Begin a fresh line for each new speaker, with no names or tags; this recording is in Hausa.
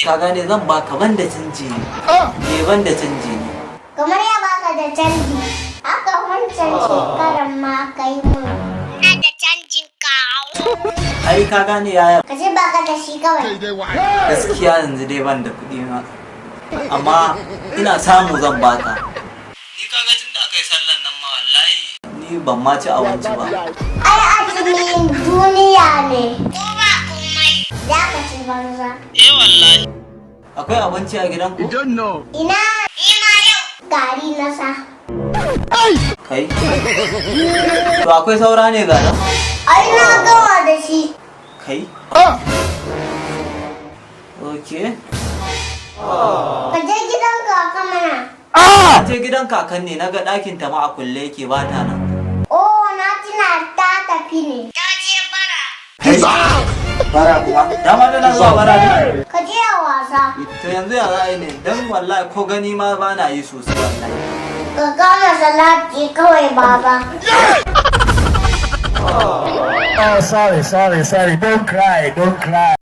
ka gane zan baka banda canji ne. Banda canji ne.
Kamar ya baka da canji. Haka wancan shekaran ma kai mun. Na da canjin kawo.
Ai ka gane yaya.
Ka ce baka da shi kawai.
Gaskiya yanzu dai ban da kuɗi ma. Amma ina samu zan baka. Ni kaga tun da aka yi sallan nan ma wallahi ni ban ma ci abinci ba.
Ai azumin duniya ne. Ko ba komai. Za ka ci banza.
Wallahi. Akwai abinci a gidanku?
Ina ma yau gari na sa.
Kai? To akwai saura ne ga nan?
Ai na gama da shi.
Kai? Okay.
Ka je gidan kaka mana.
Je gidan kakan ne naga ɗakin ta ma a kulle yake ba ta nan.
Oh, na tuna ta tafi ne. Ta je bara.
Bara kuma? Dama tana zuwa bara ne?
Ka je a wasa.
To yanzu ya za a yi ne don wallahi ko gani ma ba na yi sosai wallahi.
Ka gama salati kawai baba.
Oh, sorry. Don't cry.